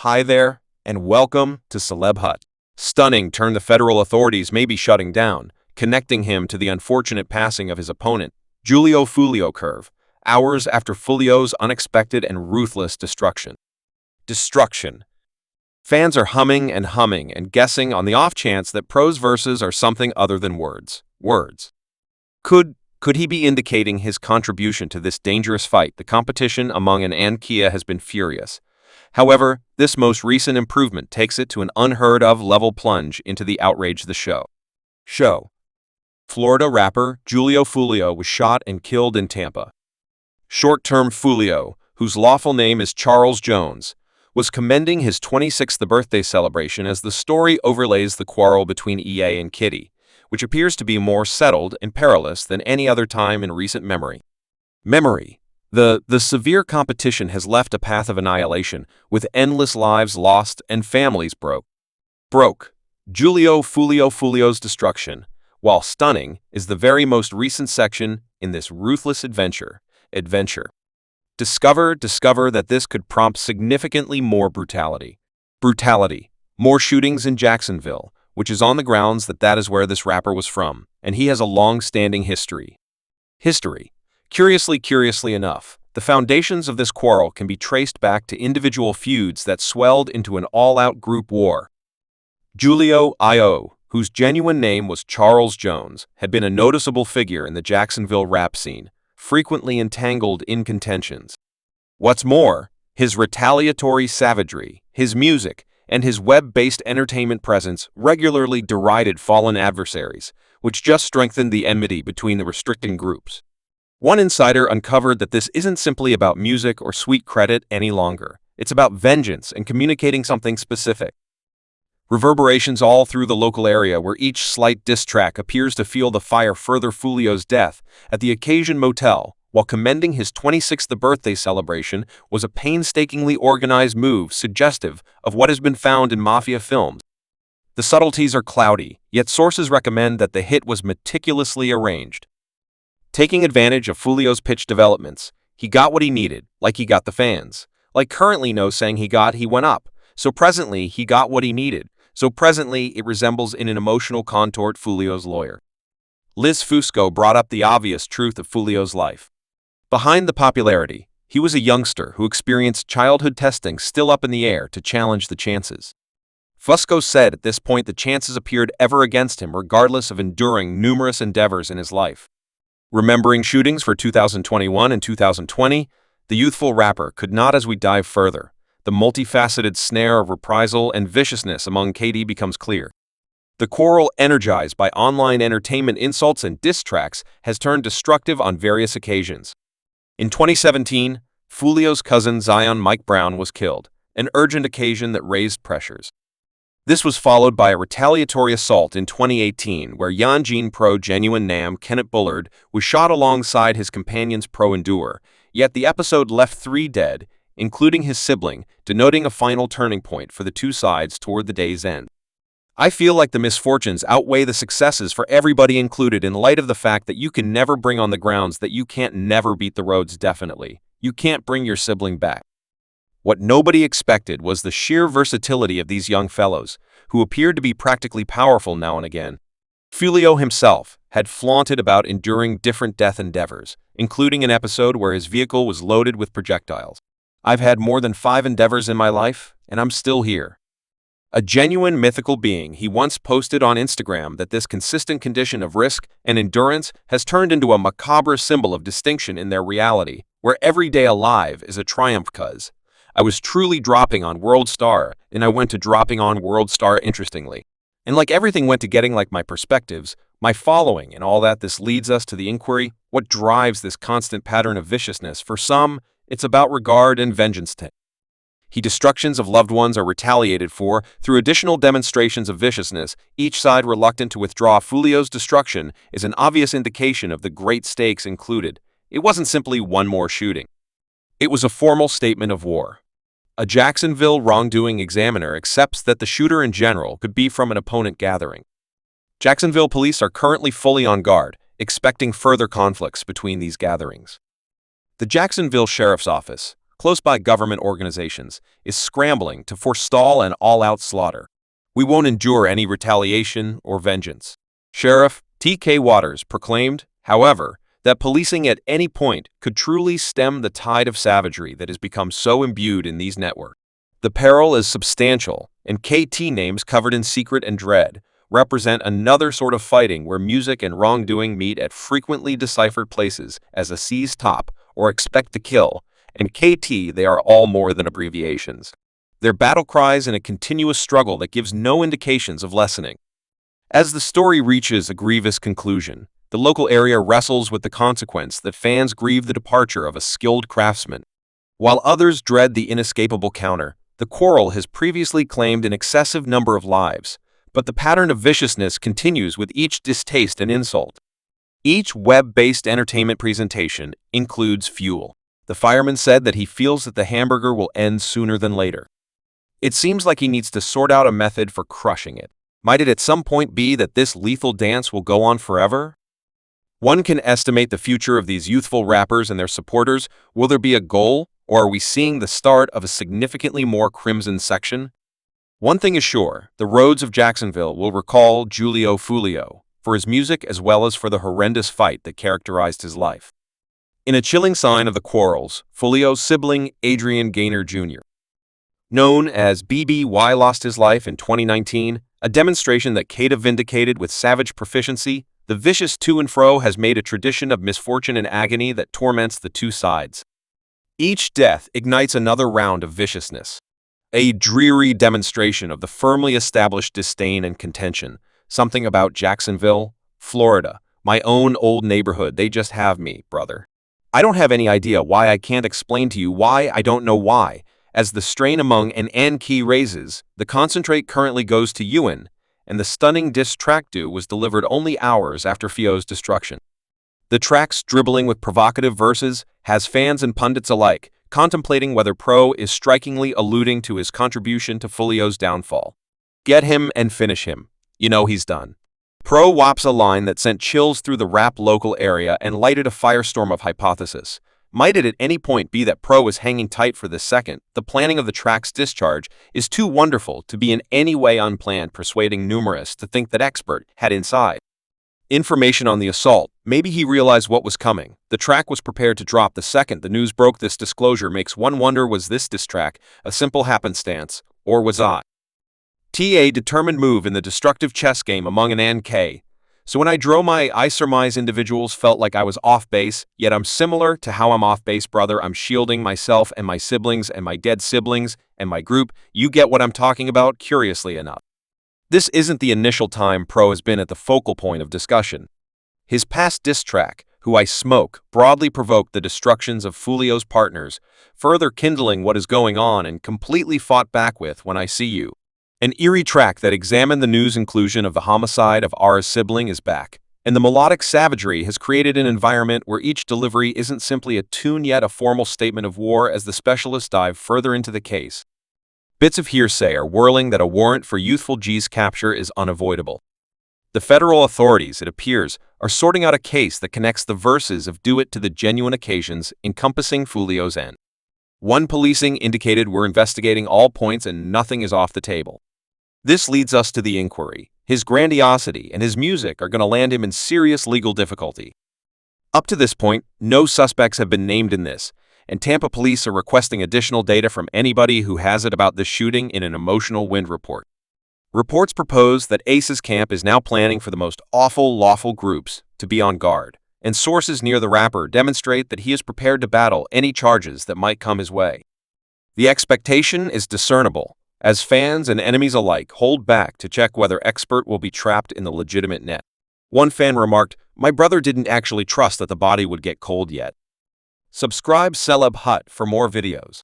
Hi there, and welcome to Celeb Hut. Stunning turn the federal authorities may be shutting down, connecting him to the unfortunate passing of his opponent, Julio Foolio curve, hours after Foolio's unexpected and ruthless destruction. Fans are humming and guessing on the off chance that prose verses are something other than words. Could he be indicating his contribution to this dangerous fight? The competition among an and Kia has been furious. However, this most recent improvement takes it to an unheard-of level plunge into the outrage the show. Florida rapper Julio Foolio was shot and killed in Tampa. Short-term Foolio, whose lawful name is Charles Jones, was commending his 26th birthday celebration as the story overlays the quarrel between EA and Kitty, which appears to be more settled and perilous than any other time in recent memory. The severe competition has left a path of annihilation, with endless lives lost and families broke. Julio Foolio's destruction, while stunning, is the very most recent section in this ruthless adventure. Discover that this could prompt significantly more brutality. More shootings in Jacksonville, which is on the grounds that is where this rapper was from, and he has a long-standing history. Curiously enough, the foundations of this quarrel can be traced back to individual feuds that swelled into an all-out group war. Julio I.O., whose genuine name was Charles Jones, had been a noticeable figure in the Jacksonville rap scene, frequently entangled in contentions. What's more, his retaliatory savagery, his music, and his web-based entertainment presence regularly derided fallen adversaries, which just strengthened the enmity between the restricting groups. One insider uncovered that this isn't simply about music or sweet credit any longer. It's about vengeance and communicating something specific. Reverberations all through the local area where each slight diss track appears to fuel the fire. Further, Foolio's death at the Occasion Motel, while commending his 26th birthday celebration, was a painstakingly organized move suggestive of what has been found in mafia films. The subtleties are cloudy, yet sources recommend that the hit was meticulously arranged. Taking advantage of Foolio's pitch developments, he got what he needed, like he got the fans. Like currently no saying he went up. So presently, he got what he needed. So presently, it resembles in an emotional contort Foolio's lawyer. Liz Fusco brought up the obvious truth of Foolio's life. Behind the popularity, he was a youngster who experienced childhood testing still up in the air to challenge the chances. Fusco said at this point the chances appeared ever against him regardless of enduring numerous endeavors in his life. Remembering shootings for 2021 and 2020, the youthful rapper could not. As we dive further, the multifaceted snare of reprisal and viciousness among KD becomes clear. The quarrel, energized by online entertainment insults and diss tracks, has turned destructive on various occasions. In 2017, Foolio's cousin Zion Mike Brown was killed, an urgent occasion that raised pressures. This was followed by a retaliatory assault in 2018 where Yungeen Pro Genuine Nam Kenneth Bullard was shot alongside his companions Pro Endure, yet the episode left 3 dead, including his sibling, denoting a final turning point for the two sides toward the day's end. I feel like the misfortunes outweigh the successes for everybody included in light of the fact that you can never bring on the grounds that you can't never beat the roads definitely. You can't bring your sibling back. What nobody expected was the sheer versatility of these young fellows, who appeared to be practically powerful now and again. Foolio himself had flaunted about enduring different death endeavors, including an episode where his vehicle was loaded with projectiles. I've had more than 5 endeavors in my life, and I'm still here. A genuine mythical being, he once posted on Instagram that this consistent condition of risk and endurance has turned into a macabre symbol of distinction in their reality, where every day alive is a triumph. Cuz I was truly dropping on World Star, and I went to dropping on World Star interestingly. And like everything went to getting like my perspectives, my following, and all that. This leads us to the inquiry, what drives this constant pattern of viciousness? For some, it's about regard and vengeance. Destructions of loved ones are retaliated for through additional demonstrations of viciousness, each side reluctant to withdraw. Foolio's destruction is an obvious indication of the great stakes included. It wasn't simply one more shooting. It was a formal statement of war. A Jacksonville wrongdoing examiner accepts that the shooter in general could be from an opponent gathering. Jacksonville police are currently fully on guard, expecting further conflicts between these gatherings. The Jacksonville Sheriff's Office, close by government organizations, is scrambling to forestall an all-out slaughter. We won't endure any retaliation or vengeance. Sheriff T.K. Waters proclaimed, however, that policing at any point could truly stem the tide of savagery that has become so imbued in these networks. The peril is substantial, and KT names covered in secret and dread represent another sort of fighting where music and wrongdoing meet at frequently deciphered places as a seize top or expect to kill, and KT they are all more than abbreviations. They're battle cries in a continuous struggle that gives no indications of lessening. As the story reaches a grievous conclusion, the local area wrestles with the consequence that fans grieve the departure of a skilled craftsman. While others dread the inescapable counter, the quarrel has previously claimed an excessive number of lives, but the pattern of viciousness continues with each distaste and insult. Each web-based entertainment presentation includes fuel. The fireman said that he feels that the hamburger will end sooner than later. It seems like he needs to sort out a method for crushing it. Might it at some point be that this lethal dance will go on forever? One can estimate the future of these youthful rappers and their supporters. Will there be a goal, or are we seeing the start of a significantly more crimson section? One thing is sure, the roads of Jacksonville will recall Julio Foolio for his music as well as for the horrendous fight that characterized his life. In a chilling sign of the quarrels, Foolio's sibling Adrian Gaynor Jr., known as BBY, lost his life in 2019, a demonstration that Kata vindicated with savage proficiency. The vicious to and fro has made a tradition of misfortune and agony that torments the two sides. Each death ignites another round of viciousness. A dreary demonstration of the firmly established disdain and contention. Something about Jacksonville, Florida, my own old neighborhood. They just have me, brother. I don't have any idea why. I can't explain to you why. I don't know why. As the strain among an key raises, the concentrate currently goes to Ewan, and the stunning diss track due was delivered only hours after Fio's destruction. The track's dribbling with provocative verses has fans and pundits alike contemplating whether Pro is strikingly alluding to his contribution to Foolio's downfall. Get him and finish him. You know he's done. Pro whops a line that sent chills through the rap local area and lighted a firestorm of hypothesis. Might it at any point be that Pro is hanging tight for this second? The planning of the track's discharge is too wonderful to be in any way unplanned, persuading numerous to think that Expert had inside information on the assault. Maybe he realized what was coming. The track was prepared to drop the second the news broke. This disclosure makes one wonder, was this diss track a simple happenstance, or was I a determined move in the destructive chess game among an NK? So when I surmise individuals felt like I was off base, yet I'm similar to how I'm off base, brother. I'm shielding myself and my siblings and my dead siblings and my group. You get what I'm talking about, curiously enough. This isn't the initial time Pro has been at the focal point of discussion. His past diss track, Who I Smoke, broadly provoked the destructions of Foolio's partners, further kindling what is going on, and completely fought back with When I See You. An eerie track that examined the news inclusion of the homicide of R's sibling is back, and the melodic savagery has created an environment where each delivery isn't simply a tune yet a formal statement of war. As the specialists dive further into the case, bits of hearsay are whirling that a warrant for Youthful G's capture is unavoidable. The federal authorities, it appears, are sorting out a case that connects the verses of Do It to the genuine occasions encompassing Foolio's end. One policing indicated we're investigating all points and nothing is off the table. This leads us to the inquiry. His grandiosity and his music are going to land him in serious legal difficulty. Up to this point, no suspects have been named in this, and Tampa police are requesting additional data from anybody who has it about this shooting in an emotional wind report. Reports propose that Ace's camp is now planning for the most awful lawful groups to be on guard, and sources near the rapper demonstrate that he is prepared to battle any charges that might come his way. The expectation is discernible, as fans and enemies alike hold back to check whether Expert will be trapped in the legitimate net. One fan remarked, "My brother didn't actually trust that the body would get cold yet." Subscribe Celeb Hut for more videos.